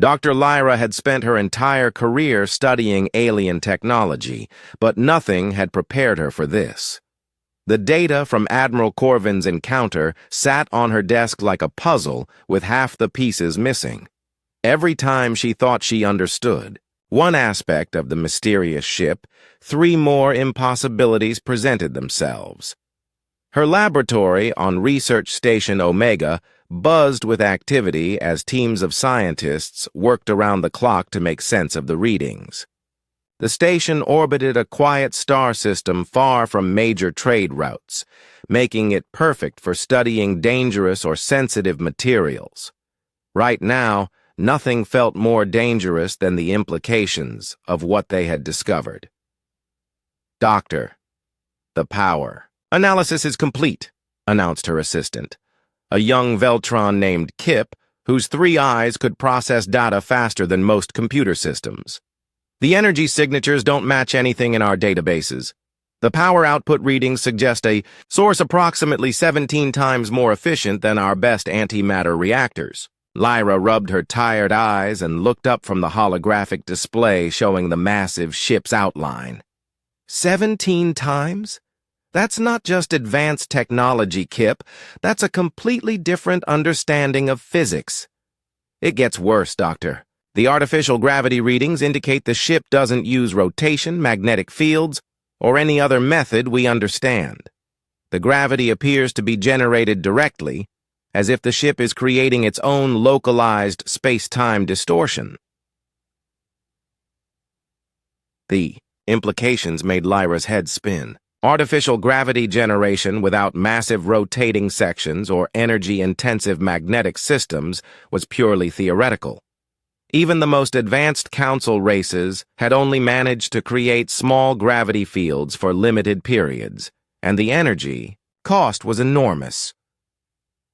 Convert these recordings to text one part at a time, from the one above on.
Dr. Lyra had spent her entire career studying alien technology, but nothing had prepared her for this. The data from Admiral Corvin's encounter sat on her desk like a puzzle with half the pieces missing. Every time she thought she understood one aspect of the mysterious ship, 3 more impossibilities presented themselves. Her laboratory on Research Station Omega buzzed with activity as teams of scientists worked around the clock to make sense of the readings. The station orbited a quiet star system far from major trade routes, making it perfect for studying dangerous or sensitive materials. Right now, nothing felt more dangerous than the implications of what they had discovered. Doctor, the power. Analysis is complete, announced her assistant, a young Veltron named Kip, whose 3 eyes could process data faster than most computer systems. The energy signatures don't match anything in our databases. The power output readings suggest a source approximately 17 times more efficient than our best antimatter reactors. Lyra rubbed her tired eyes and looked up from the holographic display showing the massive ship's outline. 17 times? That's not just advanced technology, Kip. That's a completely different understanding of physics. It gets worse, Doctor. The artificial gravity readings indicate the ship doesn't use rotation, magnetic fields, or any other method we understand. The gravity appears to be generated directly, as if the ship is creating its own localized space-time distortion. The implications made Lyra's head spin. Artificial gravity generation without massive rotating sections or energy-intensive magnetic systems was purely theoretical. Even the most advanced council races had only managed to create small gravity fields for limited periods, and the energy cost was enormous.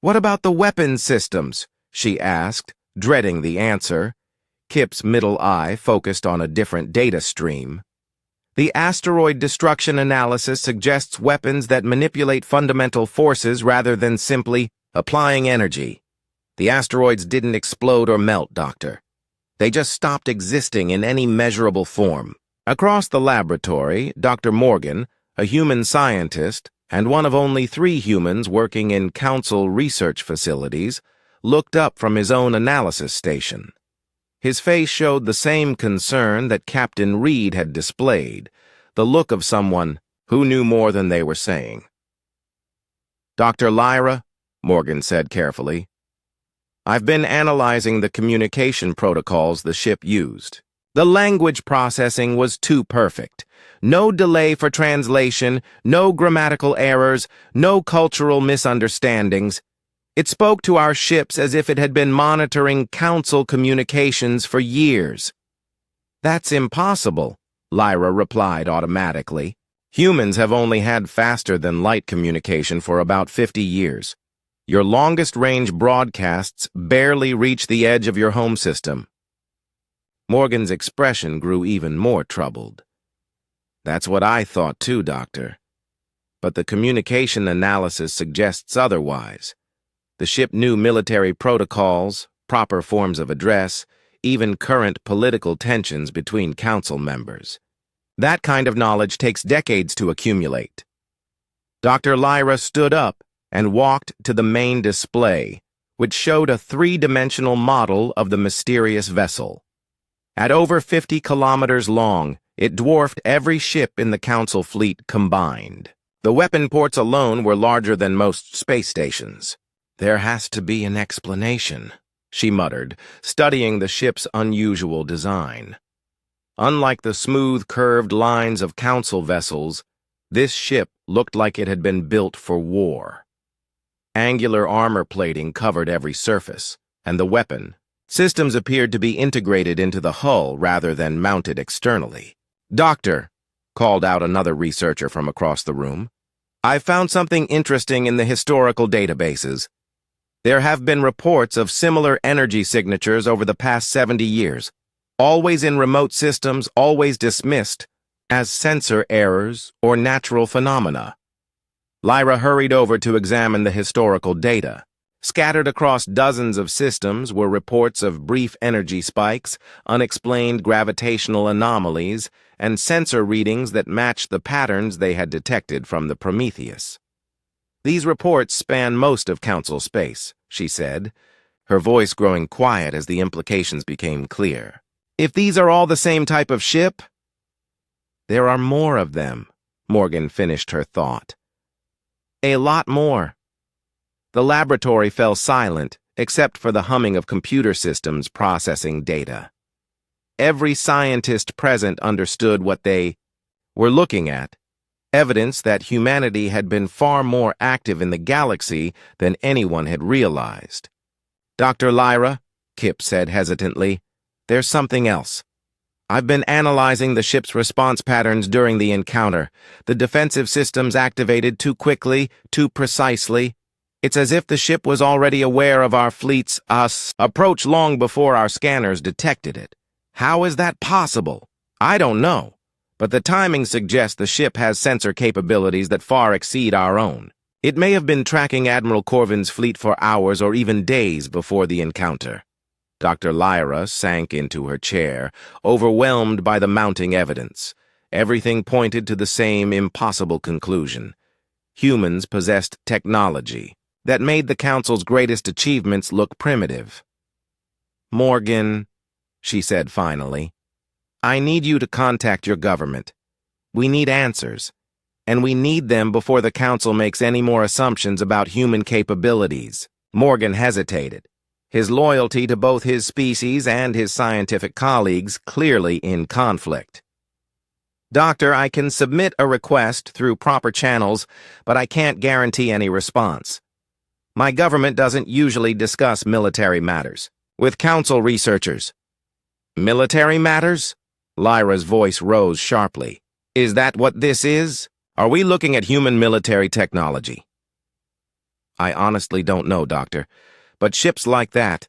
"What about the weapons systems?" she asked, dreading the answer. Kip's middle eye focused on a different data stream. The asteroid destruction analysis suggests weapons that manipulate fundamental forces rather than simply applying energy. The asteroids didn't explode or melt, Doctor. They just stopped existing in any measurable form. Across the laboratory, Dr. Morgan, a human scientist, and one of only 3 humans working in council research facilities, looked up from his own analysis station. His face showed the same concern that Captain Reed had displayed, the look of someone who knew more than they were saying. "Dr. Lyra," Morgan said carefully, "I've been analyzing the communication protocols the ship used. The language processing was too perfect. No delay for translation, no grammatical errors, no cultural misunderstandings. It spoke to our ships as if it had been monitoring council communications for years." "That's impossible," Lyra replied automatically. "Humans have only had faster-than-light communication for about 50 years. Your longest-range broadcasts barely reach the edge of your home system." Morgan's expression grew even more troubled. "That's what I thought too, Doctor. But the communication analysis suggests otherwise. The ship knew military protocols, proper forms of address, even current political tensions between council members. That kind of knowledge takes decades to accumulate." Dr. Lyra stood up and walked to the main display, which showed a 3-dimensional model of the mysterious vessel. At over 50 kilometers long, it dwarfed every ship in the council fleet combined. The weapon ports alone were larger than most space stations. "There has to be an explanation," she muttered, studying the ship's unusual design. Unlike the smooth, curved lines of council vessels, this ship looked like it had been built for war. Angular armor plating covered every surface, and the weapon systems appeared to be integrated into the hull rather than mounted externally. "Doctor," called out another researcher from across the room, "I've found something interesting in the historical databases. There have been reports of similar energy signatures over the past 70 years, always in remote systems, always dismissed as sensor errors or natural phenomena." Lyra hurried over to examine the historical data. Scattered across dozens of systems were reports of brief energy spikes, unexplained gravitational anomalies, and sensor readings that matched the patterns they had detected from the Prometheus. "These reports span most of Council space," she said, her voice growing quiet as the implications became clear. "If these are all the same type of ship—" "There are more of them," Morgan finished her thought. "A lot more." The laboratory fell silent, except for the humming of computer systems processing data. Every scientist present understood what they were looking at, evidence that humanity had been far more active in the galaxy than anyone had realized. "Dr. Lyra," Kip said hesitantly, "there's something else. I've been analyzing the ship's response patterns during the encounter. The defensive systems activated too quickly, too precisely. It's as if the ship was already aware of our fleet's approach long before our scanners detected it. How is that possible? I don't know, but the timing suggests the ship has sensor capabilities that far exceed our own. It may have been tracking Admiral Corvin's fleet for hours or even days before the encounter." Dr. Lyra sank into her chair, overwhelmed by the mounting evidence. Everything pointed to the same impossible conclusion. Humans possessed technology that made the Council's greatest achievements look primitive. "Morgan," she said finally, "I need you to contact your government. We need answers, and we need them before the Council makes any more assumptions about human capabilities." Morgan hesitated, his loyalty to both his species and his scientific colleagues clearly in conflict. "Doctor, I can submit a request through proper channels, but I can't guarantee any response. My government doesn't usually discuss military matters with Council researchers." "Military matters?" Lyra's voice rose sharply. "Is that what this is? Are we looking at human military technology?" "I honestly don't know, Doctor, but ships like that,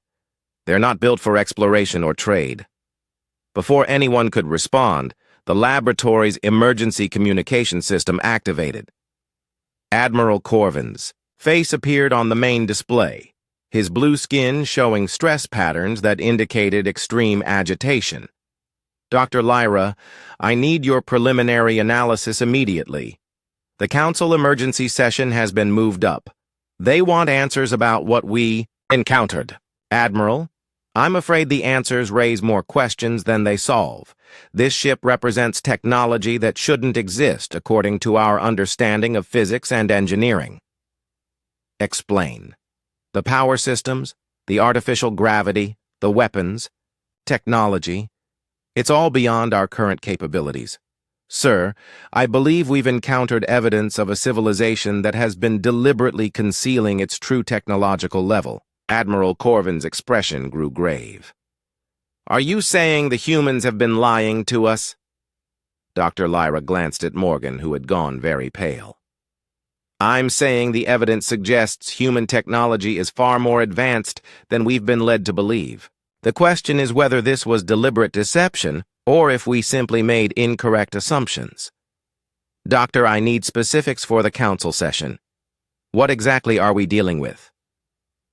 they're not built for exploration or trade." Before anyone could respond, the laboratory's emergency communication system activated. Admiral Corvin's face appeared on the main display, his blue skin showing stress patterns that indicated extreme agitation. "Dr. Lyra, I need your preliminary analysis immediately. The Council emergency session has been moved up. They want answers about what we encountered." "Admiral, I'm afraid the answers raise more questions than they solve. This ship represents technology that shouldn't exist according to our understanding of physics and engineering." "Explain. The power systems, the artificial gravity, the weapons, technology. It's all beyond our current capabilities. Sir, I believe we've encountered evidence of a civilization that has been deliberately concealing its true technological level." Admiral Corvin's expression grew grave. "Are you saying the humans have been lying to us?" Dr. Lyra glanced at Morgan, who had gone very pale. "I'm saying the evidence suggests human technology is far more advanced than we've been led to believe. The question is whether this was deliberate deception or if we simply made incorrect assumptions. Doctor, I need specifics for the Council session. What exactly are we dealing with?"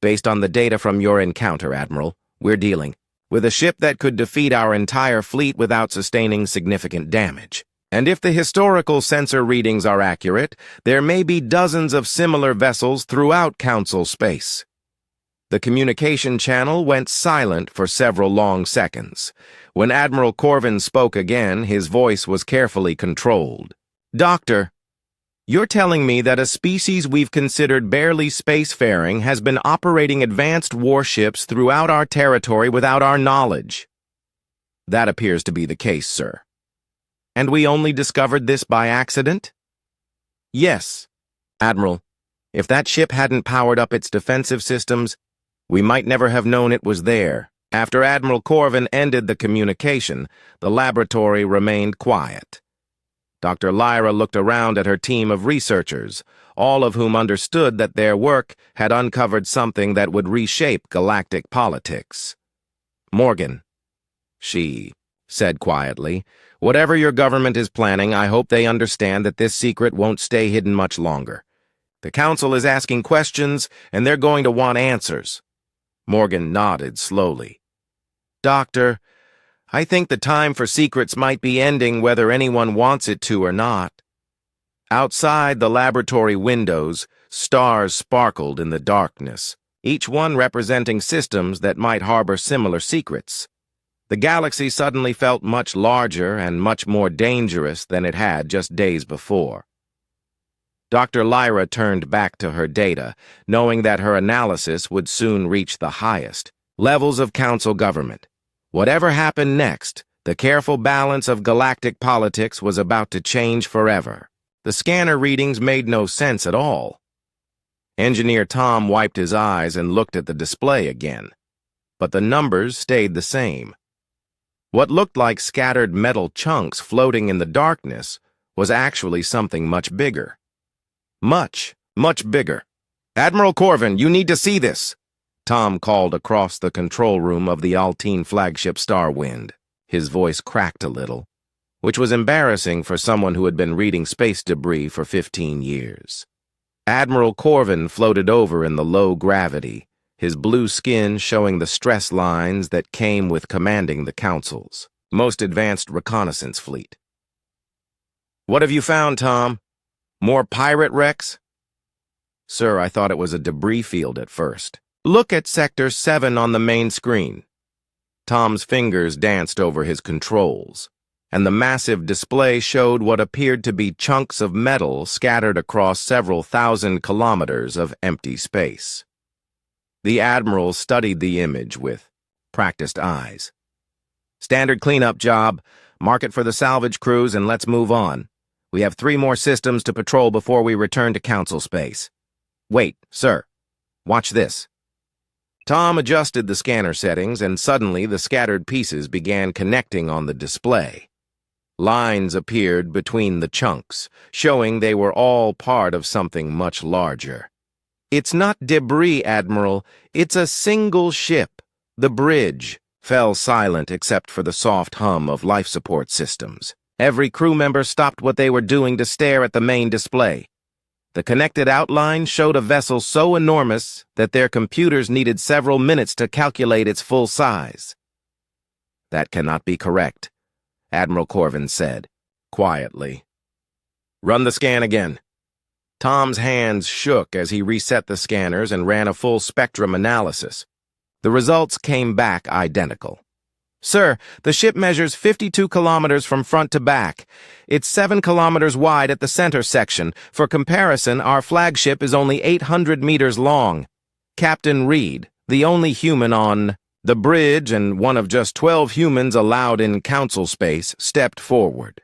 "Based on the data from your encounter, Admiral, we're dealing with a ship that could defeat our entire fleet without sustaining significant damage. And if the historical sensor readings are accurate, there may be dozens of similar vessels throughout Council space." The communication channel went silent for several long seconds. When Admiral Corvin spoke again, his voice was carefully controlled. "Doctor, you're telling me that a species we've considered barely spacefaring has been operating advanced warships throughout our territory without our knowledge?" "That appears to be the case, sir." "And we only discovered this by accident?" "Yes. Admiral, if that ship hadn't powered up its defensive systems, we might never have known it was there." After Admiral Corvin ended the communication, the laboratory remained quiet. Dr. Lyra looked around at her team of researchers, all of whom understood that their work had uncovered something that would reshape galactic politics. "Morgan," she said quietly, "whatever your government is planning, I hope they understand that this secret won't stay hidden much longer. The council is asking questions, and they're going to want answers. Morgan nodded slowly. Doctor, I think the time for secrets might be ending whether anyone wants it to or not. Outside the laboratory windows, stars sparkled in the darkness, each one representing systems that might harbor similar secrets. The galaxy suddenly felt much larger and much more dangerous than it had just days before. Dr. Lyra turned back to her data, knowing that her analysis would soon reach the highest levels of council government. Whatever happened next, the careful balance of galactic politics was about to change forever. The scanner readings made no sense at all. Engineer Tom wiped his eyes and looked at the display again, but the numbers stayed the same. What looked like scattered metal chunks floating in the darkness was actually something much bigger. Much bigger. Admiral Corvin, you need to see this, Tom called across the control room of the Altine flagship Starwind. His voice cracked a little, which was embarrassing for someone who had been reading space debris for 15 years. Admiral Corvin floated over in the low gravity, his blue skin showing the stress lines that came with commanding the Council's most advanced reconnaissance fleet. What have you found, Tom? More pirate wrecks? Sir, I thought it was a debris field at first. Look at Sector 7 on the main screen. Tom's fingers danced over his controls, and the massive display showed what appeared to be chunks of metal scattered across several thousand kilometers of empty space. The Admiral studied the image with practiced eyes. Standard cleanup job. Mark it for the salvage crews and let's move on. We have 3 more systems to patrol before we return to Council space. Wait, sir. Watch this. Tom adjusted the scanner settings, and suddenly the scattered pieces began connecting on the display. Lines appeared between the chunks, showing they were all part of something much larger. It's not debris, Admiral. It's a single ship. The bridge fell silent except for the soft hum of life support systems. Every crew member stopped what they were doing to stare at the main display. The connected outline showed a vessel so enormous that their computers needed several minutes to calculate its full size. That cannot be correct, Admiral Corvin said, quietly. Run the scan again. Tom's hands shook as he reset the scanners and ran a full spectrum analysis. The results came back identical. Sir, the ship measures 52 kilometers from front to back. It's 7 kilometers wide at the center section. For comparison, our flagship is only 800 meters long. Captain Reed, the only human on the bridge and one of just 12 humans allowed in council space, stepped forward.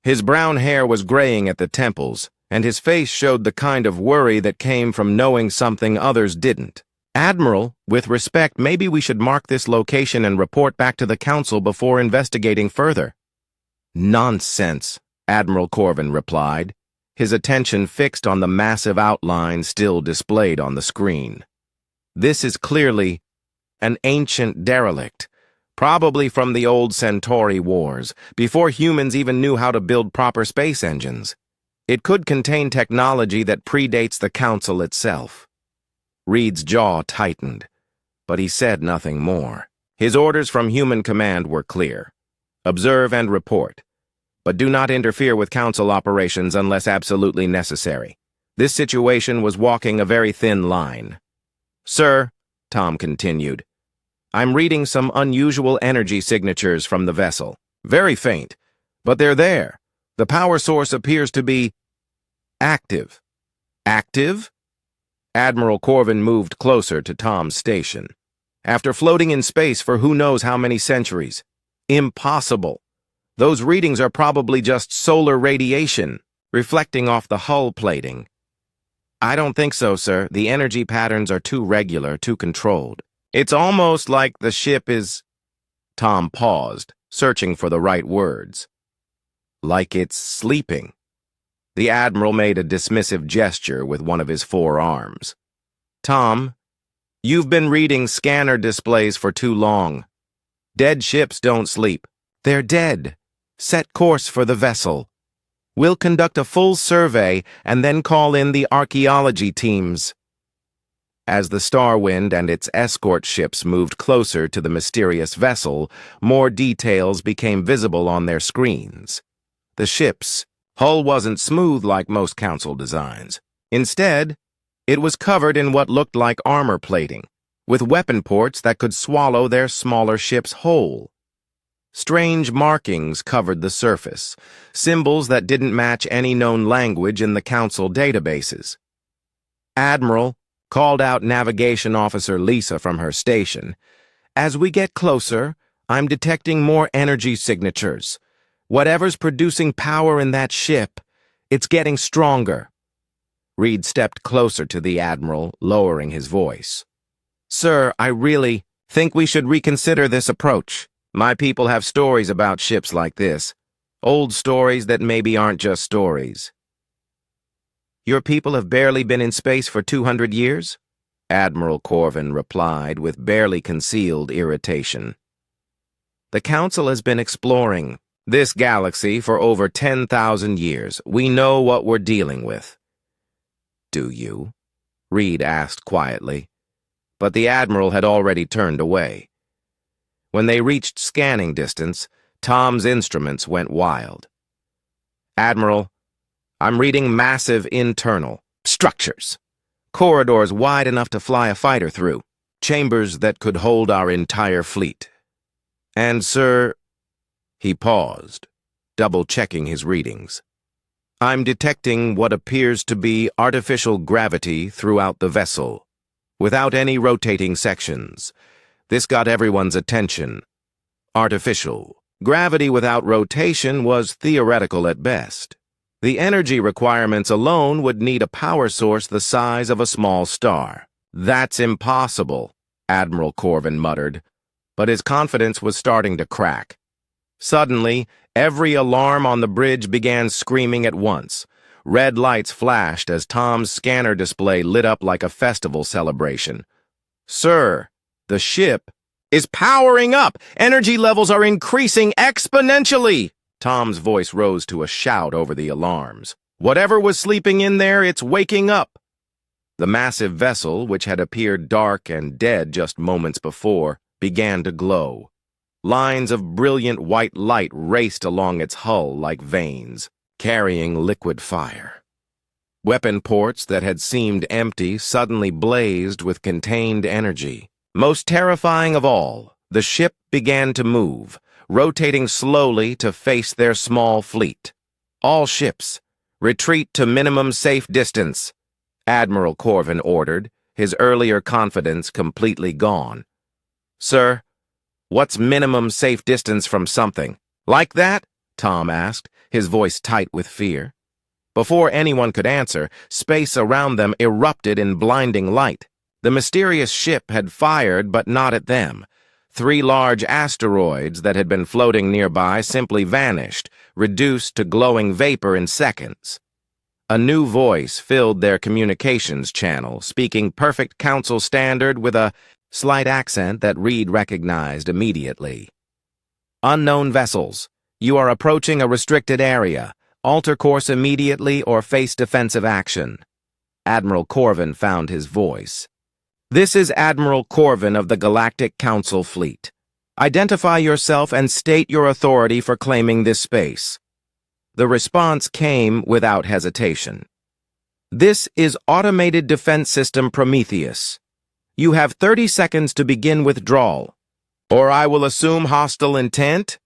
His brown hair was graying at the temples, and his face showed the kind of worry that came from knowing something others didn't. Admiral, with respect, maybe we should mark this location and report back to the Council before investigating further. Nonsense, Admiral Corvin replied, his attention fixed on the massive outline still displayed on the screen. This is clearly an ancient derelict, probably from the old Centauri wars, before humans even knew how to build proper space engines. It could contain technology that predates the Council itself. Reed's jaw tightened, but he said nothing more. His orders from Human Command were clear. Observe and report, but do not interfere with Council operations unless absolutely necessary. This situation was walking a very thin line. Sir, Tom continued, I'm reading some unusual energy signatures from the vessel. Very faint, but they're there. The power source appears to be active. Active? Admiral Corvin moved closer to Tom's station. After floating in space for who knows how many centuries. Impossible. Those readings are probably just solar radiation, reflecting off the hull plating. I don't think so, sir. The energy patterns are too regular, too controlled. It's almost like the ship is... Tom paused, searching for the right words. Like it's sleeping. The Admiral made a dismissive gesture with one of his forearms. Tom, you've been reading scanner displays for too long. Dead ships don't sleep. They're dead. Set course for the vessel. We'll conduct a full survey and then call in the archaeology teams. As the Starwind and its escort ships moved closer to the mysterious vessel, more details became visible on their screens. The ship's hull wasn't smooth like most Council designs. Instead, it was covered in what looked like armor plating, with weapon ports that could swallow their smaller ships whole. Strange markings covered the surface, symbols that didn't match any known language in the Council databases. Admiral called out Navigation Officer Lisa from her station. As we get closer, I'm detecting more energy signatures. Whatever's producing power in that ship, it's getting stronger. Reed stepped closer to the Admiral, lowering his voice. Sir, I really think we should reconsider this approach. My people have stories about ships like this. Old stories that maybe aren't just stories. Your people have barely been in space for 200 years? Admiral Corvin replied with barely concealed irritation. The Council has been exploring this galaxy for over 10,000 years. We know what we're dealing with. Do you? Reed asked quietly. But the Admiral had already turned away. When they reached scanning distance, Tom's instruments went wild. Admiral, I'm reading massive internal structures. Corridors wide enough to fly a fighter through. Chambers that could hold our entire fleet. And, sir, he paused, double-checking his readings. I'm detecting what appears to be artificial gravity throughout the vessel, without any rotating sections. This got everyone's attention. Artificial. Gravity without rotation was theoretical at best. The energy requirements alone would need a power source the size of a small star. That's impossible, Admiral Corvin muttered, but his confidence was starting to crack. Suddenly, every alarm on the bridge began screaming at once. Red lights flashed as Tom's scanner display lit up like a festival celebration. Sir, the ship is powering up! Energy levels are increasing exponentially! Tom's voice rose to a shout over the alarms. Whatever was sleeping in there, it's waking up! The massive vessel, which had appeared dark and dead just moments before, began to glow. Lines of brilliant white light raced along its hull like veins, carrying liquid fire. Weapon ports that had seemed empty suddenly blazed with contained energy. Most terrifying of all, the ship began to move, rotating slowly to face their small fleet. All ships, retreat to minimum safe distance, Admiral Corvin ordered, his earlier confidence completely gone. Sir, what's minimum safe distance from something? Like that? Tom asked, his voice tight with fear. Before anyone could answer, space around them erupted in blinding light. The mysterious ship had fired, but not at them. 3 large asteroids that had been floating nearby simply vanished, reduced to glowing vapor in seconds. A new voice filled their communications channel, speaking perfect Council standard with a slight accent that Reed recognized immediately. Unknown vessels, you are approaching a restricted area. Alter course immediately or face defensive action. Admiral Corvin found his voice. This is Admiral Corvin of the Galactic Council Fleet. Identify yourself and state your authority for claiming this space. The response came without hesitation. This is Automated Defense System Prometheus. You have 30 seconds to begin withdrawal, or I will assume hostile intent.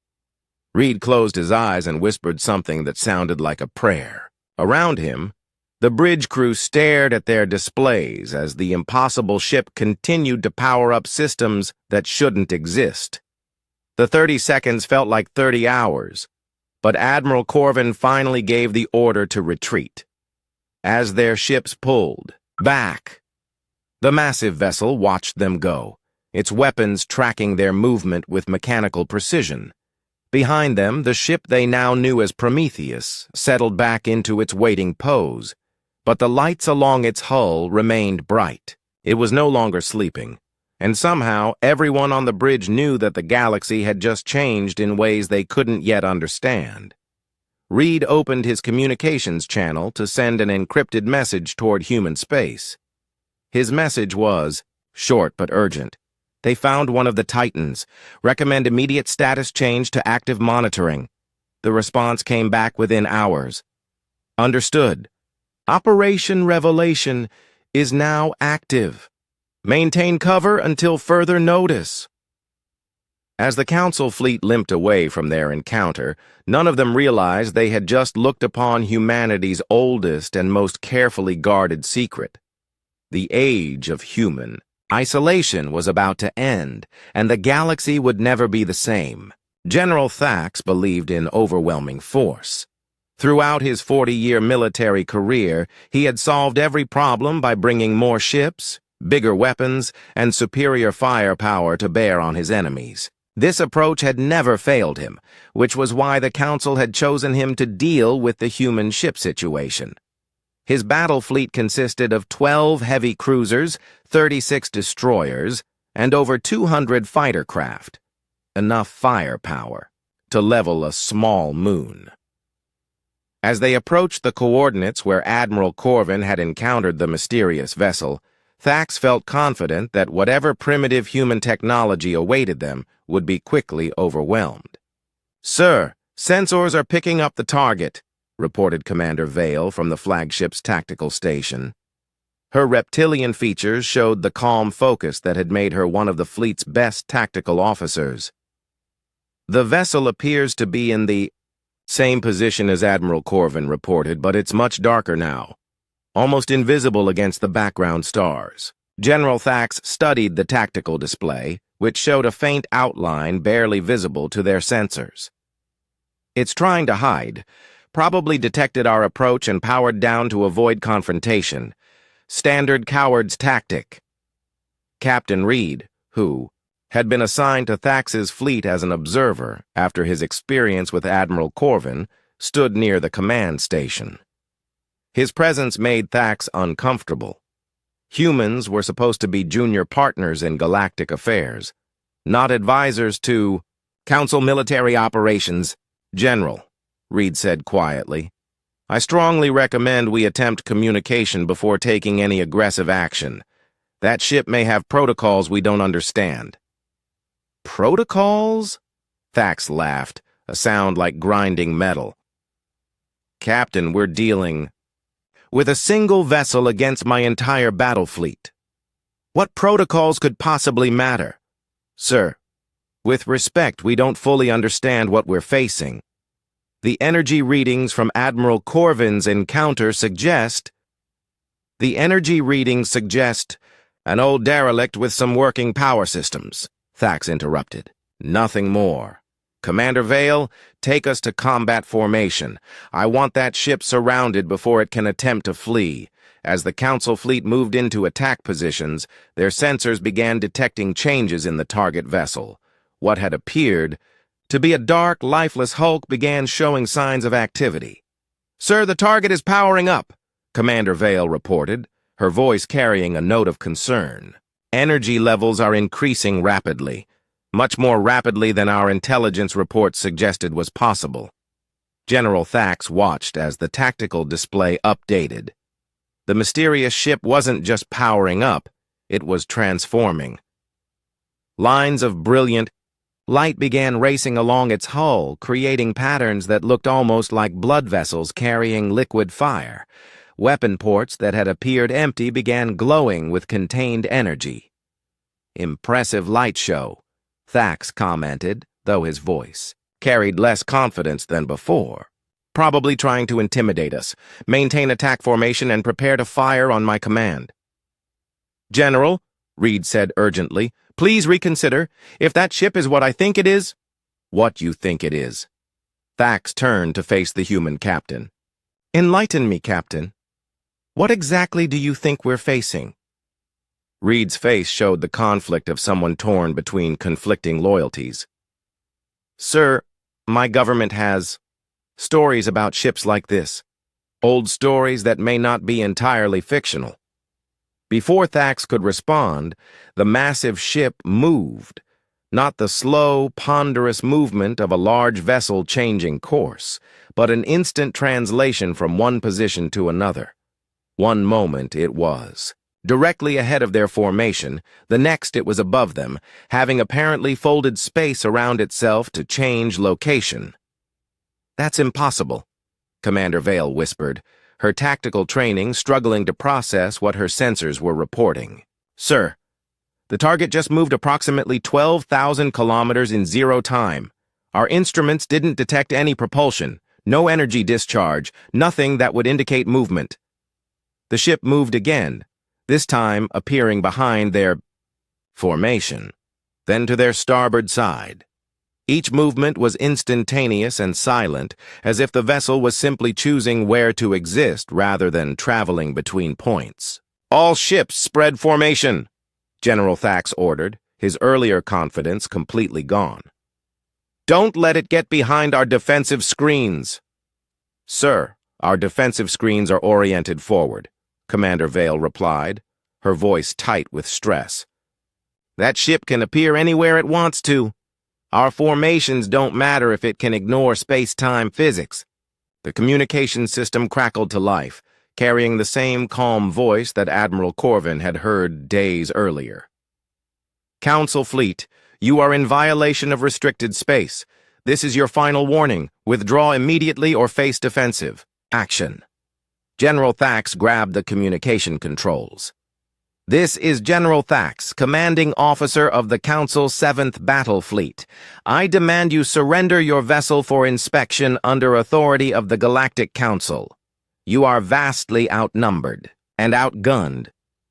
Reed closed his eyes and whispered something that sounded like a prayer. Around him, the bridge crew stared at their displays as the impossible ship continued to power up systems that shouldn't exist. The 30 seconds felt like 30 hours, but Admiral Corvin finally gave the order to retreat. As their ships pulled back, the massive vessel watched them go, its weapons tracking their movement with mechanical precision. Behind them, the ship they now knew as Prometheus settled back into its waiting pose, but the lights along its hull remained bright. It was no longer sleeping, and somehow everyone on the bridge knew that the galaxy had just changed in ways they couldn't yet understand. Reed opened his communications channel to send an encrypted message toward human space. His message was short but urgent. They found one of the Titans. Recommend immediate status change to active monitoring. The response came back within hours. Understood. Operation Revelation is now active. Maintain cover until further notice. As the Council fleet limped away from their encounter, none of them realized they had just looked upon humanity's oldest and most carefully guarded secret. The age of human isolation was about to end, and the galaxy would never be the same. General Thax believed in overwhelming force. Throughout his 40-year military career, he had solved every problem by bringing more ships, bigger weapons, and superior firepower to bear on his enemies. This approach had never failed him, which was why the Council had chosen him to deal with the human ship situation. His battle fleet consisted of 12 heavy cruisers, 36 destroyers, and over 200 fighter craft. Enough firepower to level a small moon. As they approached the coordinates where Admiral Corvin had encountered the mysterious vessel, Thax felt confident that whatever primitive human technology awaited them would be quickly overwhelmed. "Sir, sensors are picking up the target," reported Commander Vale from the flagship's tactical station. Her reptilian features showed the calm focus that had made her one of the fleet's best tactical officers. "The vessel appears to be in the same position as Admiral Corvin reported, but it's much darker now, almost invisible against the background stars." General Thax studied the tactical display, which showed a faint outline barely visible to their sensors. "It's trying to hide. Probably detected our approach and powered down to avoid confrontation. Standard coward's tactic." Captain Reed, who had been assigned to Thax's fleet as an observer after his experience with Admiral Corvin, stood near the command station. His presence made Thax uncomfortable. Humans were supposed to be junior partners in galactic affairs, not advisors to Council Military Operations. "General," Reed said quietly, "I strongly recommend we attempt communication before taking any aggressive action. That ship may have protocols we don't understand." "Protocols?" Thax laughed, a sound like grinding metal. "Captain, we're dealing with a single vessel against my entire battle fleet. What protocols could possibly matter? Sir, with respect, we don't fully understand what we're facing. The energy readings from Admiral Corvin's encounter suggest an old derelict with some working power systems," Thax interrupted. "Nothing more. Commander Vale, take us to combat formation. I want that ship surrounded before it can attempt to flee." As the Council fleet moved into attack positions, their sensors began detecting changes in the target vessel. What had appeared to be a dark, lifeless hulk began showing signs of activity. "Sir, the target is powering up," Commander Vale reported, her voice carrying a note of concern. "Energy levels are increasing rapidly. Much more rapidly than our intelligence reports suggested was possible." General Thax watched as the tactical display updated. The mysterious ship wasn't just powering up, it was transforming. Lines of brilliant light began racing along its hull, creating patterns that looked almost like blood vessels carrying liquid fire. Weapon ports that had appeared empty began glowing with contained energy. "Impressive light show," Thax commented, though his voice carried less confidence than before. "Probably trying to intimidate us. Maintain attack formation and prepare to fire on my command." "General," Reed said urgently, "please reconsider. If that ship is what I think it is—" "What you think it is." Thax turned to face the human captain. "Enlighten me, Captain. What exactly do you think we're facing?" Reed's face showed the conflict of someone torn between conflicting loyalties. "Sir, my government has stories about ships like this. Old stories that may not be entirely fictional." Before Thax could respond, the massive ship moved, Not the slow, ponderous movement of a large vessel changing course, but an instant translation from one position to another. One moment it was directly ahead of their formation, the next it was above them, having apparently folded space around itself to change location. "That's impossible," Commander Vale whispered, her tactical training struggling to process what her sensors were reporting. "Sir, the target just moved approximately 12,000 kilometers in 0 time. Our instruments didn't detect any propulsion, no energy discharge, nothing that would indicate movement." The ship moved again, this time appearing behind their formation, then to their starboard side. Each movement was instantaneous and silent, as if the vessel was simply choosing where to exist rather than traveling between points. "All ships spread formation," General Thax ordered, his earlier confidence completely gone. "Don't let it get behind our defensive screens." "Sir, our defensive screens are oriented forward," Commander Vale replied, her voice tight with stress. "That ship can appear anywhere it wants to. Our formations don't matter if it can ignore space-time physics." The communication system crackled to life, carrying the same calm voice that Admiral Corvin had heard days earlier. "Council Fleet, you are in violation of restricted space. This is your final warning. Withdraw immediately or face defensive. Action." General Thax grabbed the communication controls. "This is General Thax, commanding officer of the Council's 7th Battle Fleet. I demand you surrender your vessel for inspection under authority of the Galactic Council. You are vastly outnumbered and outgunned."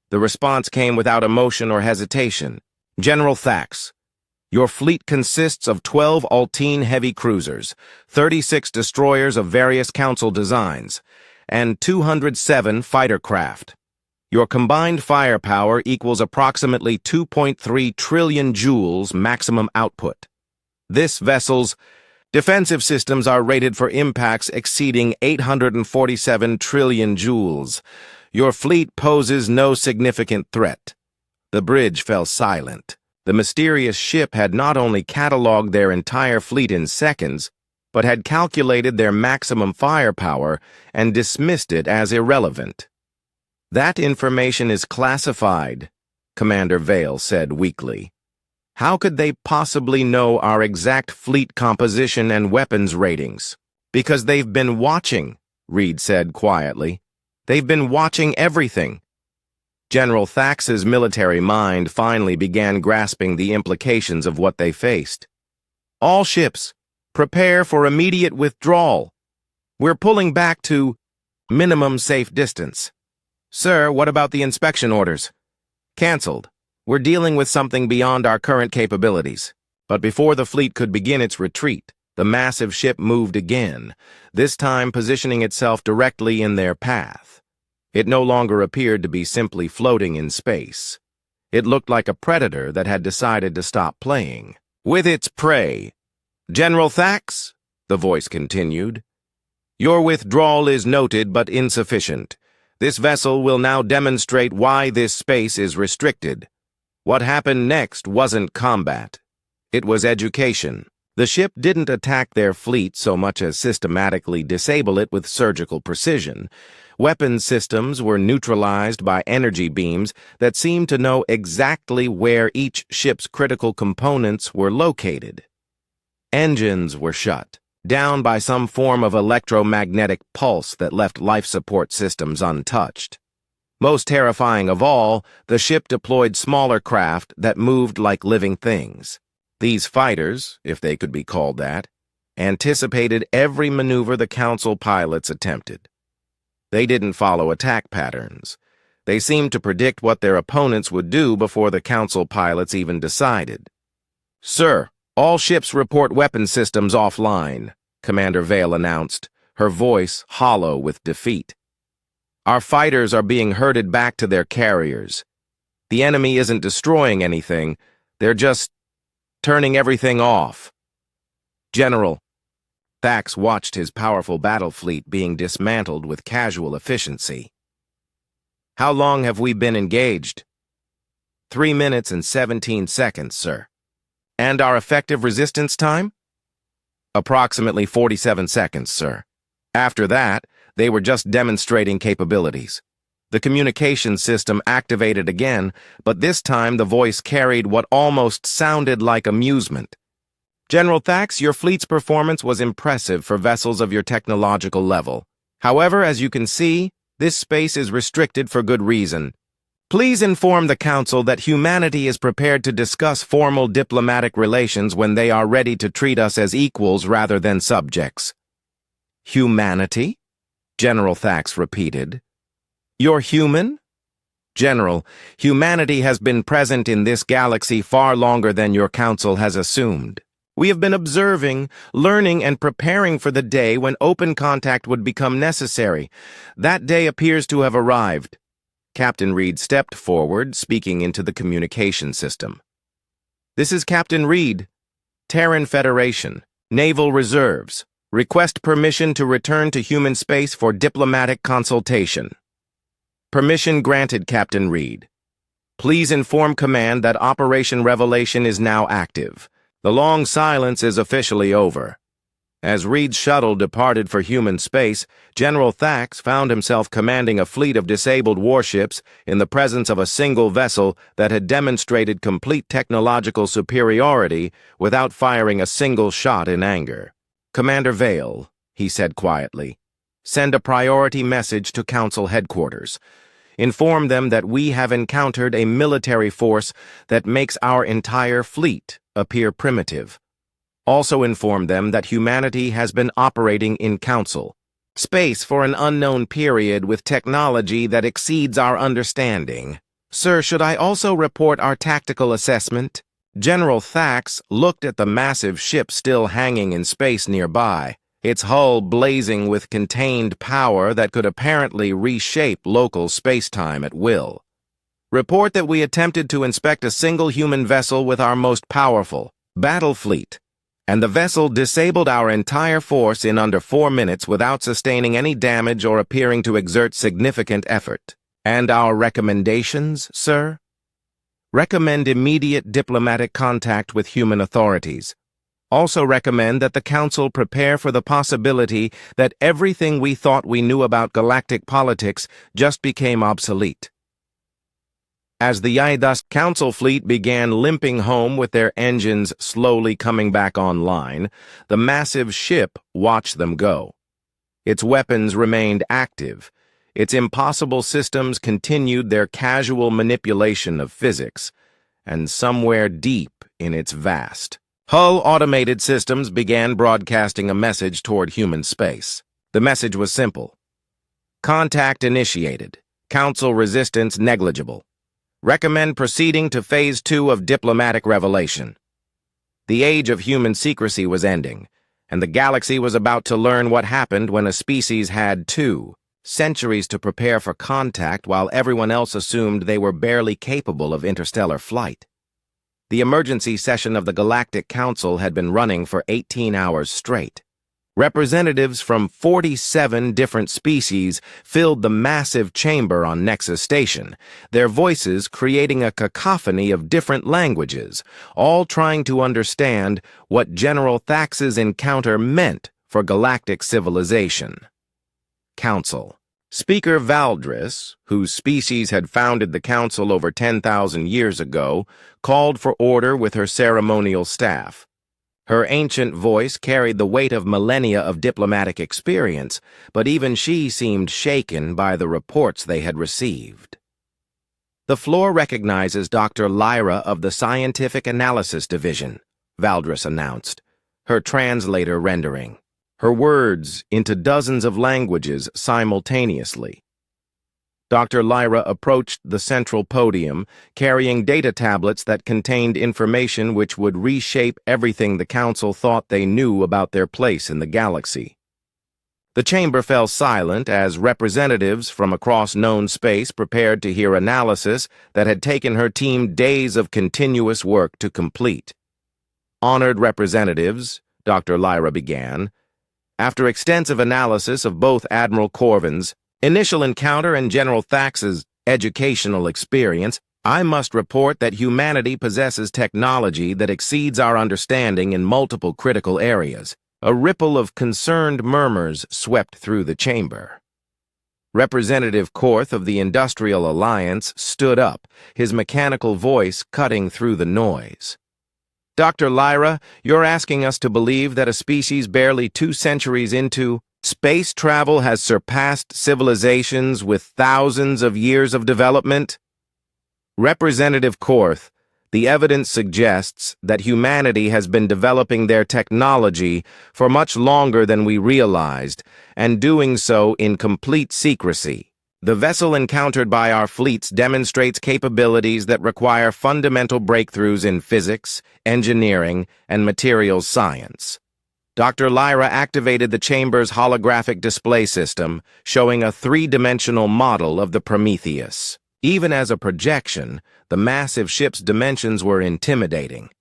The response came without emotion or hesitation. "General Thax, your fleet consists of 12 Altine heavy cruisers, 36 destroyers of various Council designs, and 207 fighter craft. Your combined firepower equals approximately 2.3 trillion joules maximum output. This vessel's defensive systems are rated for impacts exceeding 847 trillion joules. Your fleet poses no significant threat." The bridge fell silent. The mysterious ship had not only cataloged their entire fleet in seconds, but had calculated their maximum firepower and dismissed it as irrelevant. "That information is classified," Commander Vale said weakly. "How could they possibly know our exact fleet composition and weapons ratings?" "Because they've been watching," Reed said quietly. "They've been watching everything." General Thax's military mind finally began grasping the implications of what they faced. "All ships, prepare for immediate withdrawal. We're pulling back to minimum safe distance." "Sir, what about the inspection orders?" "Cancelled. We're dealing with something beyond our current capabilities." But before the fleet could begin its retreat, the massive ship moved again, this time positioning itself directly in their path. It no longer appeared to be simply floating in space. It looked like a predator that had decided to stop playing with its prey. "General Thax," the voice continued, "your withdrawal is noted but insufficient. This vessel will now demonstrate why this space is restricted. What happened next wasn't combat. It was education. The ship didn't attack their fleet so much as systematically disable it with surgical precision. Weapons systems were neutralized by energy beams that seemed to know exactly where each ship's critical components were located. Engines were shut down by some form of electromagnetic pulse that left life support systems untouched. Most terrifying of all, the ship deployed smaller craft that moved like living things. These fighters, if they could be called that, anticipated every maneuver the Council pilots attempted. They didn't follow attack patterns. They seemed to predict what their opponents would do before the Council pilots even decided. "Sir, all ships report weapon systems offline," Commander Vale announced, her voice hollow with defeat. "Our fighters are being herded back to their carriers. The enemy isn't destroying anything, they're just turning everything off." "General," Thax watched his powerful battle fleet being dismantled with casual efficiency. "How long have we been engaged?" 3 minutes and 17 seconds, sir." And our effective resistance time? Approximately 47 seconds, sir. After that, they were just demonstrating capabilities. The communication system activated again, but this time the voice carried what almost sounded like amusement. General Thax, your fleet's performance was impressive for vessels of your technological level. However, as you can see, this space is restricted for good reason. Please inform the Council that humanity is prepared to discuss formal diplomatic relations when they are ready to treat us as equals rather than subjects. Humanity? General Thax repeated. You're human? General, humanity has been present in this galaxy far longer than your council has assumed. We have been observing, learning, and preparing for the day when open contact would become necessary. That day appears to have arrived. Captain Reed stepped forward, speaking into the communication system. This is Captain Reed, Terran Federation, Naval Reserves. Request permission to return to human space for diplomatic consultation. Permission granted, Captain Reed. Please inform Command that Operation Revelation is now active. The long silence is officially over. As Reed's shuttle departed for human space, General Thax found himself commanding a fleet of disabled warships in the presence of a single vessel that had demonstrated complete technological superiority without firing a single shot in anger. Commander Vale, he said quietly, send a priority message to Council headquarters. Inform them that we have encountered a military force that makes our entire fleet appear primitive. Also inform them that humanity has been operating in Council space for an unknown period with technology that exceeds our understanding. Sir, should I also report our tactical assessment? General Thax looked at the massive ship still hanging in space nearby, its hull blazing with contained power that could apparently reshape local space-time at will. Report that we attempted to inspect a single human vessel with our most powerful battle fleet, and the vessel disabled our entire force in under 4 minutes without sustaining any damage or appearing to exert significant effort. And our recommendations, sir? Recommend immediate diplomatic contact with human authorities. Also recommend that the Council prepare for the possibility that everything we thought we knew about galactic politics just became obsolete. As the Yaidas Council fleet began limping home with their engines slowly coming back online, the massive ship watched them go. Its weapons remained active. Its impossible systems continued their casual manipulation of physics, and somewhere deep in its vast hull automated systems began broadcasting a message toward human space. The message was simple. Contact initiated. Council resistance negligible. Recommend proceeding to Phase 2 of diplomatic revelation. The age of human secrecy was ending, and the galaxy was about to learn what happened when a species had 2 centuries to prepare for contact while everyone else assumed they were barely capable of interstellar flight. The emergency session of the Galactic Council had been running for 18 hours straight. Representatives from 47 different species filled the massive chamber on Nexus Station, their voices creating a cacophony of different languages, all trying to understand what General Thax's encounter meant for galactic civilization. Council. Speaker Valdris, whose species had founded the Council over 10,000 years ago, called for order with her ceremonial staff. Her ancient voice carried the weight of millennia of diplomatic experience, but even she seemed shaken by the reports they had received. The floor recognizes Dr. Lyra of the Scientific Analysis Division, Valdris announced, her translator rendering her words into dozens of languages simultaneously. Dr. Lyra approached the central podium, carrying data tablets that contained information which would reshape everything the Council thought they knew about their place in the galaxy. The chamber fell silent as representatives from across known space prepared to hear analysis that had taken her team days of continuous work to complete. Honored representatives, Dr. Lyra began, after extensive analysis of both Admiral Corvin's initial encounter and General Thax's educational experience, I must report that humanity possesses technology that exceeds our understanding in multiple critical areas. A ripple of concerned murmurs swept through the chamber. Representative Korth of the Industrial Alliance stood up, his mechanical voice cutting through the noise. Dr. Lyra, you're asking us to believe that a species barely 2 centuries into space travel has surpassed civilizations with thousands of years of development? Representative Korth, the evidence suggests that humanity has been developing their technology for much longer than we realized, and doing so in complete secrecy. The vessel encountered by our fleets demonstrates capabilities that require fundamental breakthroughs in physics, engineering, and materials science. Dr. Lyra activated the chamber's holographic display system, showing a 3-dimensional model of the Prometheus. Even as a projection, the massive ship's dimensions were intimidating.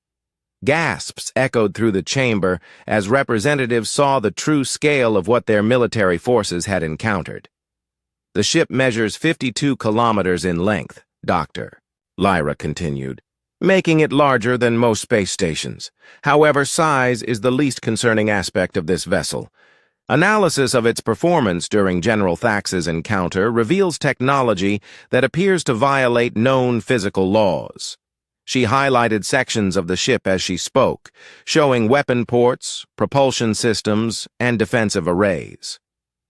Gasps echoed through the chamber as representatives saw the true scale of what their military forces had encountered. The ship measures 52 kilometers in length, Dr. Lyra continued, making it larger than most space stations. However, size is the least concerning aspect of this vessel. Analysis of its performance during General Thax's encounter reveals technology that appears to violate known physical laws. She highlighted sections of the ship as she spoke, showing weapon ports, propulsion systems, and defensive arrays.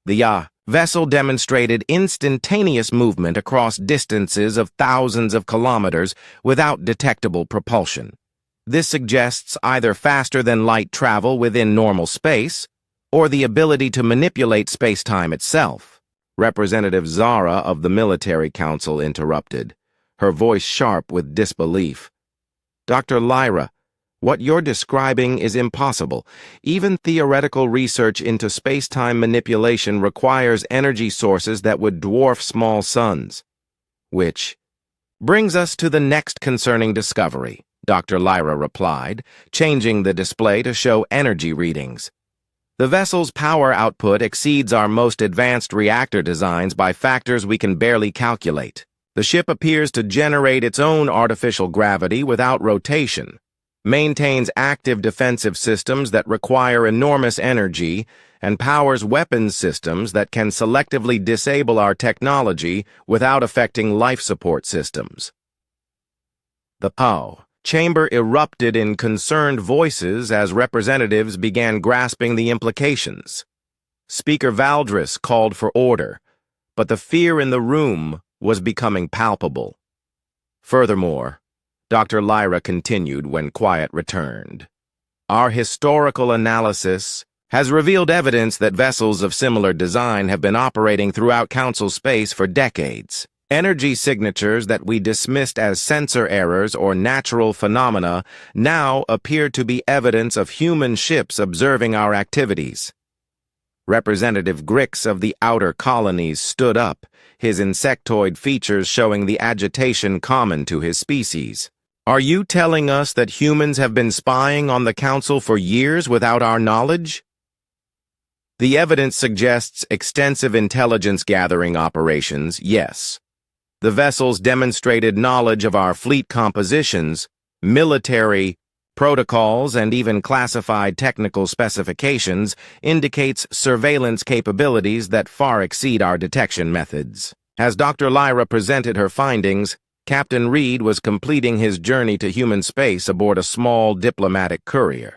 The vessel demonstrated instantaneous movement across distances of thousands of kilometers without detectable propulsion. This suggests either faster-than-light travel within normal space, or the ability to manipulate space-time itself. Representative Zara of the Military Council interrupted, her voice sharp with disbelief. Dr. Lyra, what you're describing is impossible. Even theoretical research into space-time manipulation requires energy sources that would dwarf small suns. Which brings us to the next concerning discovery, Dr. Lyra replied, changing the display to show energy readings. The vessel's power output exceeds our most advanced reactor designs by factors we can barely calculate. The ship appears to generate its own artificial gravity without rotation, maintains active defensive systems that require enormous energy, and powers weapons systems that can selectively disable our technology without affecting life support systems. The chamber erupted in concerned voices as representatives began grasping the implications. Speaker Valdris called for order, but the fear in the room was becoming palpable. Furthermore, Dr. Lyra continued when quiet returned. Our historical analysis has revealed evidence that vessels of similar design have been operating throughout Council space for decades. Energy signatures that we dismissed as sensor errors or natural phenomena now appear to be evidence of human ships observing our activities. Representative Grix of the outer colonies stood up, his insectoid features showing the agitation common to his species. Are you telling us that humans have been spying on the Council for years without our knowledge? The evidence suggests extensive intelligence-gathering operations, yes. The vessels demonstrated knowledge of our fleet compositions, military protocols, and even classified technical specifications indicates surveillance capabilities that far exceed our detection methods. As Dr. Lyra presented her findings, Captain Reed was completing his journey to human space aboard a small diplomatic courier.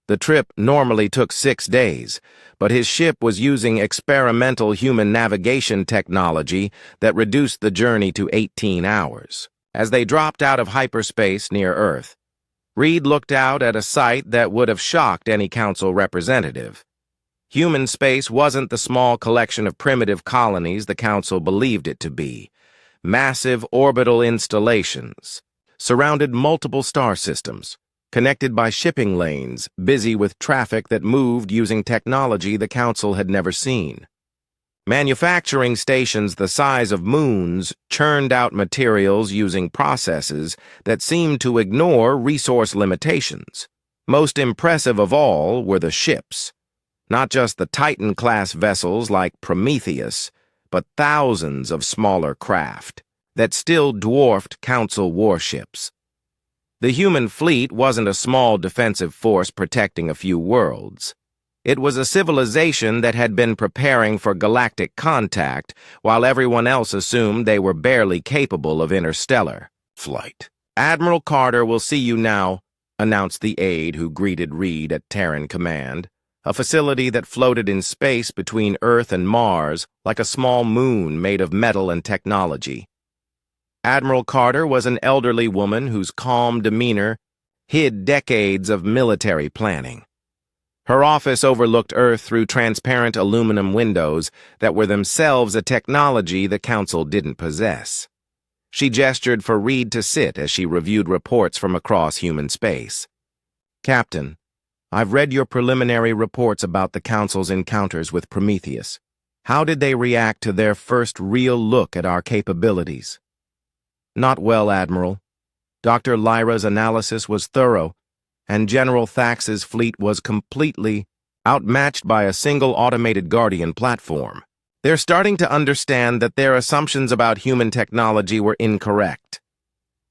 The trip normally took 6 days, but his ship was using experimental human navigation technology that reduced the journey to 18 hours. As they dropped out of hyperspace near Earth, Reed looked out at a sight that would have shocked any Council representative. Human space wasn't the small collection of primitive colonies the Council believed it to be. Massive orbital installations surrounded multiple star systems, connected by shipping lanes, busy with traffic that moved using technology the Council had never seen. Manufacturing stations the size of moons churned out materials using processes that seemed to ignore resource limitations. Most impressive of all were the ships. Not just the Titan-class vessels like Prometheus, but thousands of smaller craft. that still dwarfed Council warships. The human fleet wasn't a small defensive force protecting a few worlds. It was a civilization that had been preparing for galactic contact while everyone else assumed they were barely capable of interstellar flight. "Admiral Carter will see you now," announced the aide who greeted Reed at Terran Command, a facility that floated in space between Earth and Mars like a small moon made of metal and technology. Admiral Carter was an elderly woman whose calm demeanor hid decades of military planning. Her office overlooked Earth through transparent aluminum windows that were themselves a technology the Council didn't possess. She gestured for Reed to sit as she reviewed reports from across human space. "Captain, I've read your preliminary reports about the Council's encounters with Prometheus. How did they react to their first real look at our capabilities?" "Not well, Admiral. Dr. Lyra's analysis was thorough, and General Thax's fleet was completely outmatched by a single automated Guardian platform. They're starting to understand that their assumptions about human technology were incorrect."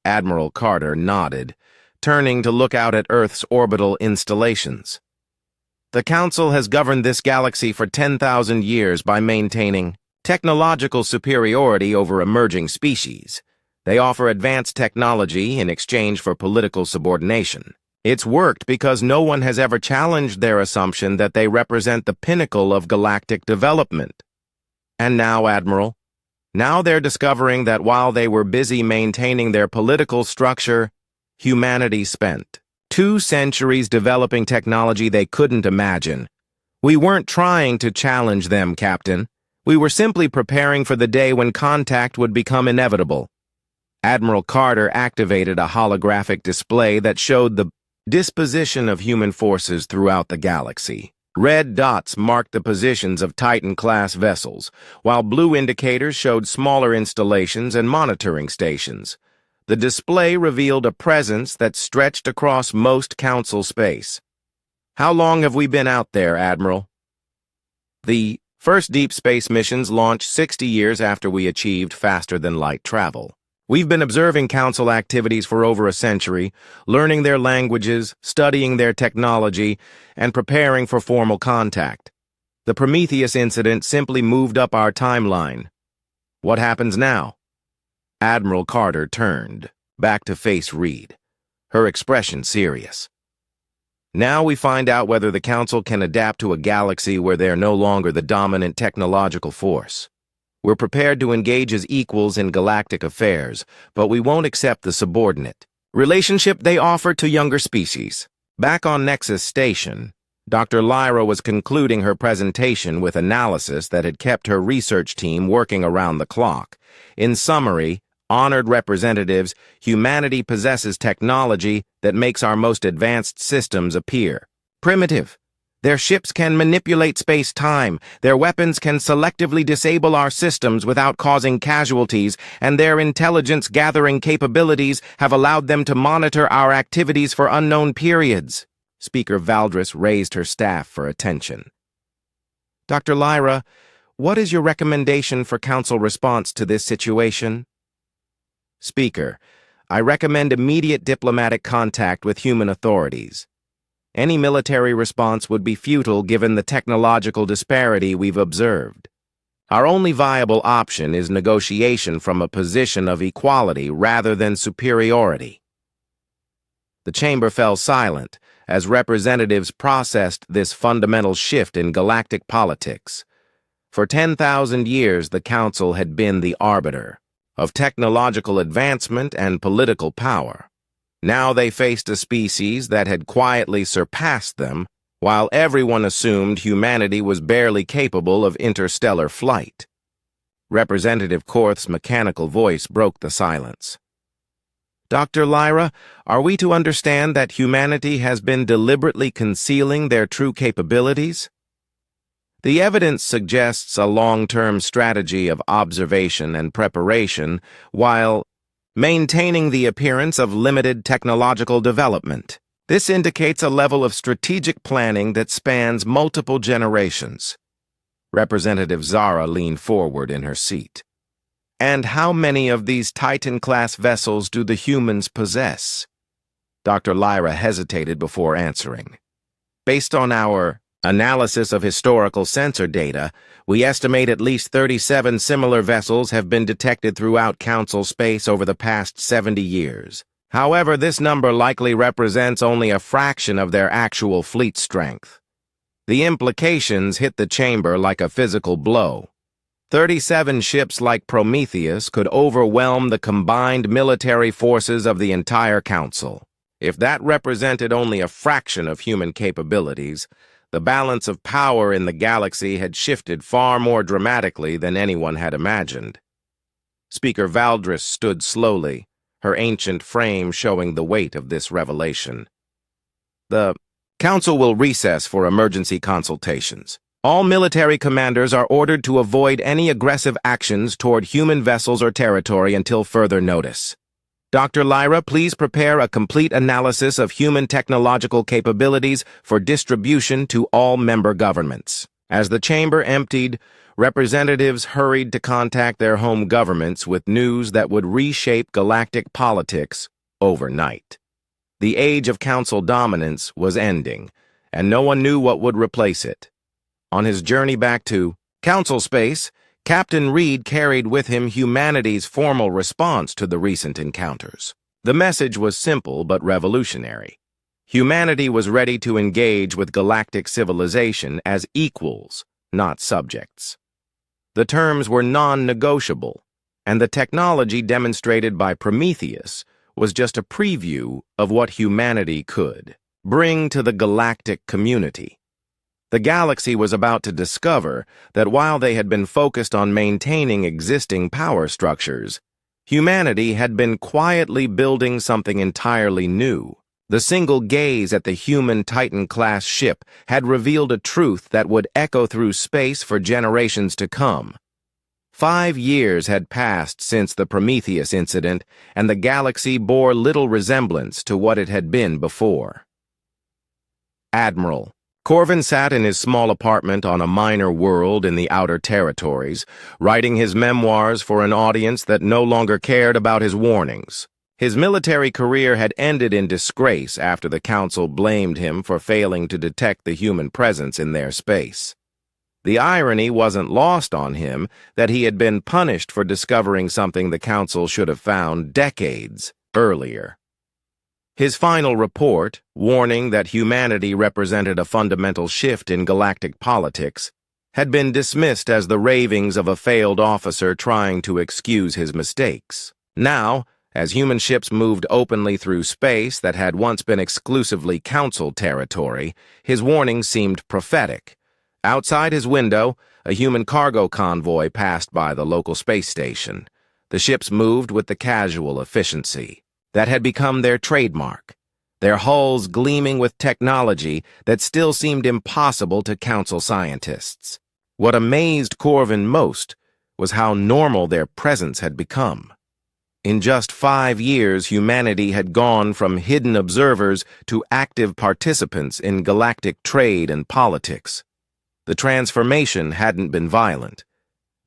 Admiral Carter nodded, turning to look out at Earth's orbital installations. "The Council has governed this galaxy for 10,000 years by maintaining technological superiority over emerging species. They offer advanced technology in exchange for political subordination. It's worked because no one has ever challenged their assumption that they represent the pinnacle of galactic development. And now, Admiral, now they're discovering that while they were busy maintaining their political structure, humanity spent 2 centuries developing technology they couldn't imagine. We weren't trying to challenge them, Captain. We were simply preparing for the day when contact would become inevitable." Admiral Carter activated a holographic display that showed the disposition of human forces throughout the galaxy. Red dots marked the positions of Titan-class vessels, while blue indicators showed smaller installations and monitoring stations. The display revealed a presence that stretched across most Council space. "How long have we been out there, Admiral?" "The first deep space missions launched 60 years after we achieved faster-than-light travel. We've been observing Council activities for over a century, learning their languages, studying their technology, and preparing for formal contact. The Prometheus incident simply moved up our timeline. What happens now?" Admiral Carter turned, back to face Reed, her expression serious. "Now we find out whether the Council can adapt to a galaxy where they're no longer the dominant technological force. We're prepared to engage as equals in galactic affairs, but we won't accept the subordinate relationship they offer to younger species." Back on Nexus Station, Dr. Lyra was concluding her presentation with analysis that had kept her research team working around the clock. In summary, honored representatives, humanity possesses technology that makes our most advanced systems appear primitive. Their ships can manipulate space-time, their weapons can selectively disable our systems without causing casualties, and their intelligence-gathering capabilities have allowed them to monitor our activities for unknown periods. Speaker Valdris raised her staff for attention. "Dr. Lyra, what is your recommendation for Council response to this situation?" "Speaker, I recommend immediate diplomatic contact with human authorities. Any military response would be futile given the technological disparity we've observed. Our only viable option is negotiation from a position of equality rather than superiority." The chamber fell silent as representatives processed this fundamental shift in galactic politics. For 10,000 years, the Council had been the arbiter of technological advancement and political power. Now they faced a species that had quietly surpassed them, while everyone assumed humanity was barely capable of interstellar flight. Representative Korth's mechanical voice broke the silence. "Dr. Lyra, are we to understand that humanity has been deliberately concealing their true capabilities?" "The evidence suggests a long-term strategy of observation and preparation, while maintaining the appearance of limited technological development. This indicates a level of strategic planning that spans multiple generations." Representative Zara leaned forward in her seat. And how many of these Titan-class vessels do the humans possess? Dr. Lyra hesitated before answering. Based on our analysis of historical sensor data, we estimate at least 37 similar vessels have been detected throughout Council space over the past 70 years. However, this number likely represents only a fraction of their actual fleet strength. The implications hit the chamber like a physical blow. 37 ships like Prometheus could overwhelm the combined military forces of the entire Council. If that represented only a fraction of human capabilities, the balance of power in the galaxy had shifted far more dramatically than anyone had imagined. Speaker Valdris stood slowly, her ancient frame showing the weight of this revelation. The Council will recess for emergency consultations. All military commanders are ordered to avoid any aggressive actions toward human vessels or territory until further notice. Dr. Lyra, please prepare a complete analysis of human technological capabilities for distribution to all member governments. As the chamber emptied, representatives hurried to contact their home governments with news that would reshape galactic politics overnight. The age of Council dominance was ending, and no one knew what would replace it. On his journey back to Council space, Captain Reed carried with him humanity's formal response to the recent encounters. The message was simple but revolutionary. Humanity was ready to engage with galactic civilization as equals, not subjects. The terms were non-negotiable, and the technology demonstrated by Prometheus was just a preview of what humanity could bring to the galactic community. The galaxy was about to discover that while they had been focused on maintaining existing power structures, humanity had been quietly building something entirely new. The single gaze at the human Titan-class ship had revealed a truth that would echo through space for generations to come. 5 years had passed since the Prometheus incident, and the galaxy bore little resemblance to what it had been before. Admiral Corvin sat in his small apartment on a minor world in the Outer Territories, writing his memoirs for an audience that no longer cared about his warnings. His military career had ended in disgrace after the Council blamed him for failing to detect the human presence in their space. The irony wasn't lost on him that he had been punished for discovering something the Council should have found decades earlier. His final report, warning that humanity represented a fundamental shift in galactic politics, had been dismissed as the ravings of a failed officer trying to excuse his mistakes. Now, as human ships moved openly through space that had once been exclusively Council territory, his warning seemed prophetic. Outside his window, a human cargo convoy passed by the local space station. The ships moved with the casual efficiency that had become their trademark, their hulls gleaming with technology that still seemed impossible to Council scientists. What amazed Corvin most was how normal their presence had become. In just 5 years, humanity had gone from hidden observers to active participants in galactic trade and politics. The transformation hadn't been violent.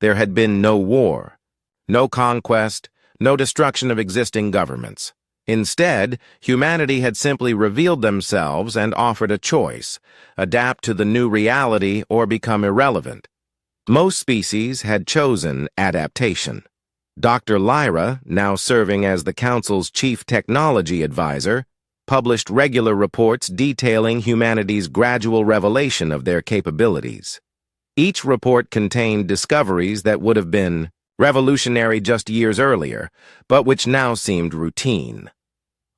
There had been no war, no conquest, no destruction of existing governments. Instead, humanity had simply revealed themselves and offered a choice: adapt to the new reality or become irrelevant. Most species had chosen adaptation. Dr. Lyra, now serving as the Council's chief technology advisor, published regular reports detailing humanity's gradual revelation of their capabilities. Each report contained discoveries that would have been revolutionary just years earlier, but which now seemed routine.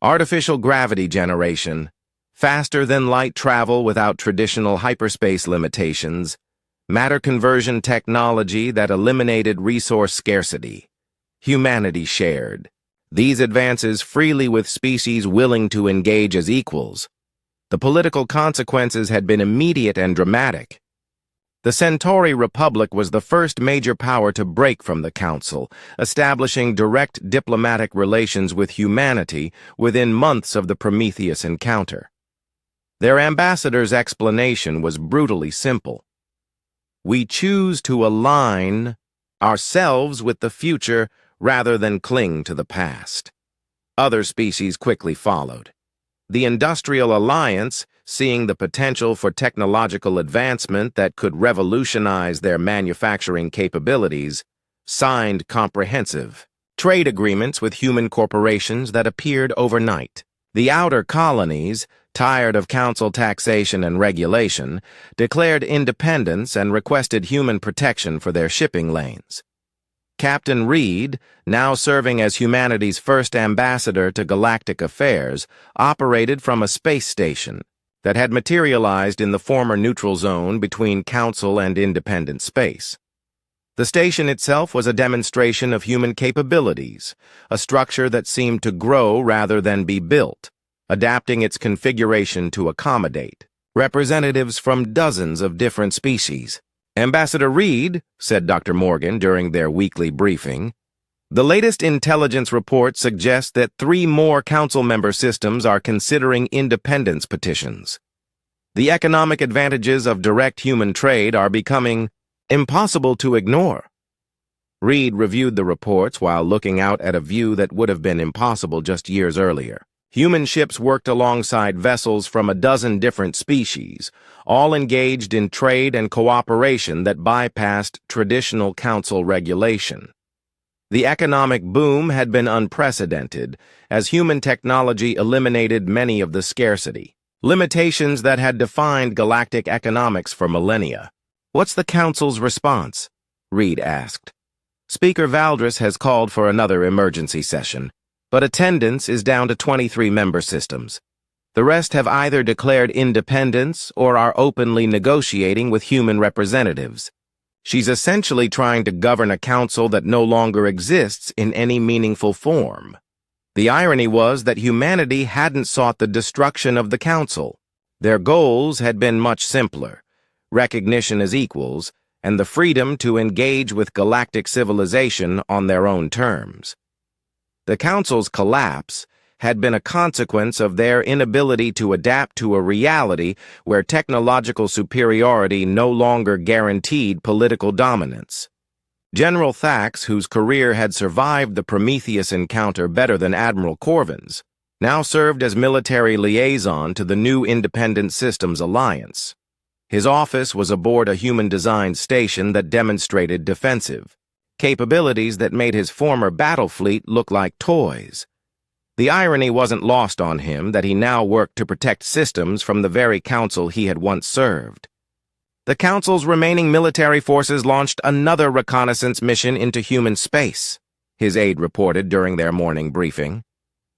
Artificial gravity generation, faster than light travel without traditional hyperspace limitations, matter conversion technology that eliminated resource scarcity. Humanity shared these advances freely with species willing to engage as equals. The political consequences had been immediate and dramatic. The Centauri Republic was the first major power to break from the Council, establishing direct diplomatic relations with humanity within months of the Prometheus encounter. Their ambassador's explanation was brutally simple. "We choose to align ourselves with the future rather than cling to the past. Other species quickly followed. The Industrial Alliance, seeing the potential for technological advancement that could revolutionize their manufacturing capabilities, signed comprehensive trade agreements with human corporations that appeared overnight. The outer colonies, tired of council taxation and regulation, declared independence and requested human protection for their shipping lanes. Captain Reed, now serving as humanity's first ambassador to galactic affairs, operated from a space station that had materialized in the former neutral zone between Council and independent space. The station itself was a demonstration of human capabilities, a structure that seemed to grow rather than be built, adapting its configuration to accommodate representatives from dozens of different species. "Ambassador Reed," said Dr. Morgan during their weekly briefing, "the latest intelligence report suggests that 3 more council member systems are considering independence petitions. The economic advantages of direct human trade are becoming impossible to ignore." Reed reviewed the reports while looking out at a view that would have been impossible just years earlier. Human ships worked alongside vessels from a dozen different species, all engaged in trade and cooperation that bypassed traditional council regulation. The economic boom had been unprecedented, as human technology eliminated many of the scarcity limitations that had defined galactic economics for millennia. "What's the council's response?" Reed asked. "Speaker Valdris has called for another emergency session, but attendance is down to 23 member systems. The rest have either declared independence or are openly negotiating with human representatives. She's essentially trying to govern a council that no longer exists in any meaningful form." The irony was that humanity hadn't sought the destruction of the council. Their goals had been much simpler: recognition as equals and the freedom to engage with galactic civilization on their own terms. The Council's collapse had been a consequence of their inability to adapt to a reality where technological superiority no longer guaranteed political dominance. General Thax, whose career had survived the Prometheus encounter better than Admiral Corvin's, now served as military liaison to the new Independent Systems Alliance. His office was aboard a human-designed station that demonstrated defensive capabilities that made his former battle fleet look like toys. The irony wasn't lost on him that he now worked to protect systems from the very council he had once served. The council's remaining military forces launched another reconnaissance mission into human space, his aide reported during their morning briefing.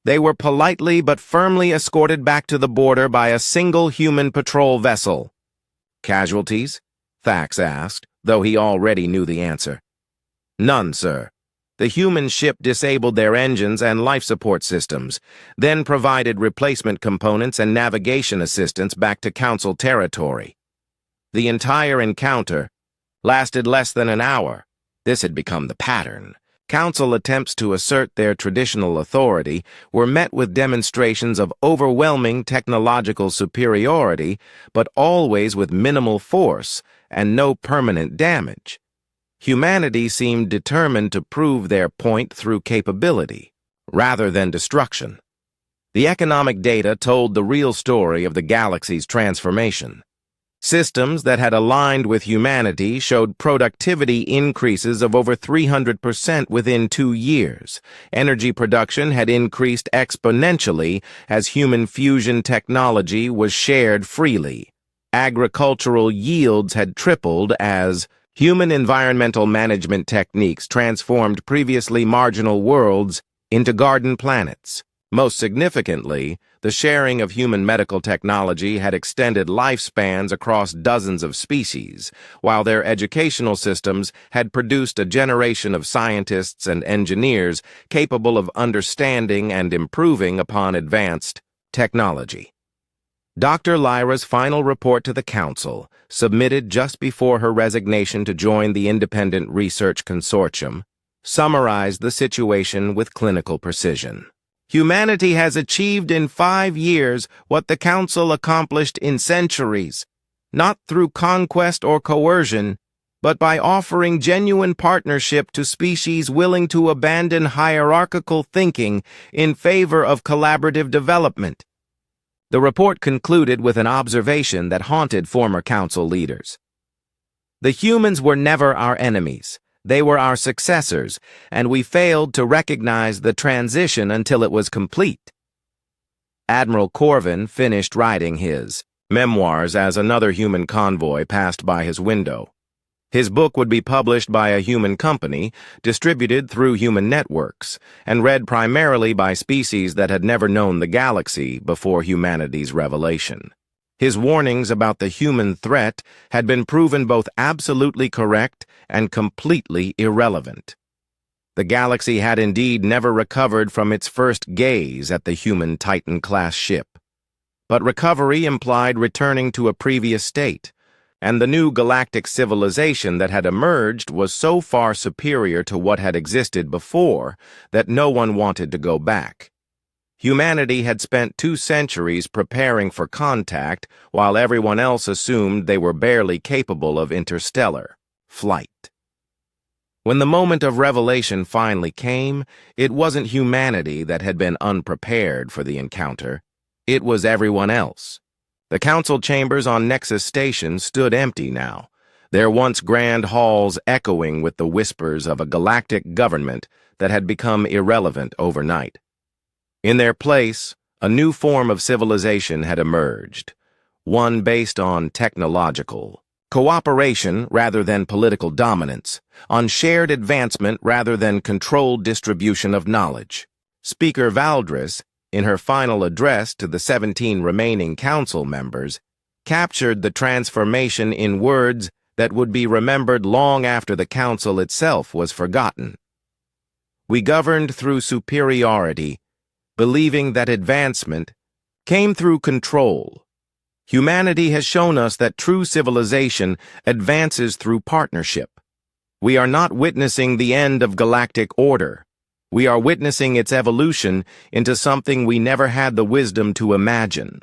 They were politely but firmly escorted back to the border by a single human patrol vessel. "Casualties?" Thax asked, though he already knew the answer. "None, sir. The human ship disabled their engines and life support systems, then provided replacement components and navigation assistance back to Council territory. The entire encounter lasted less than an hour. This had become the pattern. Council attempts to assert their traditional authority were met with demonstrations of overwhelming technological superiority, but always with minimal force and no permanent damage. Humanity seemed determined to prove their point through capability, rather than destruction. The economic data told the real story of the galaxy's transformation. Systems that had aligned with humanity showed productivity increases of over 300% within 2 years. Energy production had increased exponentially as human fusion technology was shared freely. Agricultural yields had tripled as human environmental management techniques transformed previously marginal worlds into garden planets. Most significantly, the sharing of human medical technology had extended lifespans across dozens of species, while their educational systems had produced a generation of scientists and engineers capable of understanding and improving upon advanced technology. Dr. Lyra's final report to the Council, submitted just before her resignation to join the Independent Research Consortium, summarized the situation with clinical precision. Humanity has achieved in 5 years what the Council accomplished in centuries, not through conquest or coercion, but by offering genuine partnership to species willing to abandon hierarchical thinking in favor of collaborative development. The report concluded with an observation that haunted former council leaders. The humans were never our enemies. They were our successors, and we failed to recognize the transition until it was complete. Admiral Corvin finished writing his memoirs as another human convoy passed by his window. His book would be published by a human company, distributed through human networks, and read primarily by species that had never known the galaxy before humanity's revelation. His warnings about the human threat had been proven both absolutely correct and completely irrelevant. The galaxy had indeed never recovered from its first gaze at the human Titan-class ship. But recovery implied returning to a previous state, and the new galactic civilization that had emerged was so far superior to what had existed before that no one wanted to go back. Humanity had spent 2 centuries preparing for contact, while everyone else assumed they were barely capable of interstellar flight. When the moment of revelation finally came, it wasn't humanity that had been unprepared for the encounter. It was everyone else. The council chambers on Nexus Station stood empty now, their once grand halls echoing with the whispers of a galactic government that had become irrelevant overnight. In their place, a new form of civilization had emerged, one based on technological cooperation rather than political dominance, on shared advancement rather than controlled distribution of knowledge. Speaker Valdris, in her final address to the 17 remaining council members, captured the transformation in words that would be remembered long after the council itself was forgotten. We governed through superiority, believing that advancement came through control. Humanity has shown us that true civilization advances through partnership. We are not witnessing the end of galactic order. We are witnessing its evolution into something we never had the wisdom to imagine.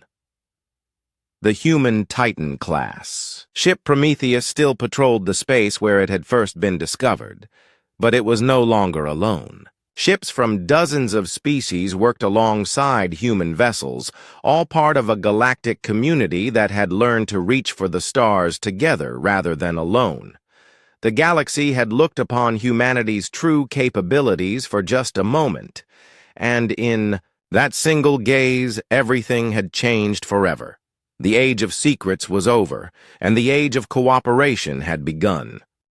The human Titan class. Ship Prometheus still patrolled the space where it had first been discovered, but it was no longer alone. Ships from dozens of species worked alongside human vessels, all part of a galactic community that had learned to reach for the stars together rather than alone. The galaxy had looked upon humanity's true capabilities for just a moment, and in that single gaze, everything had changed forever. The age of secrets was over, and the age of cooperation had begun.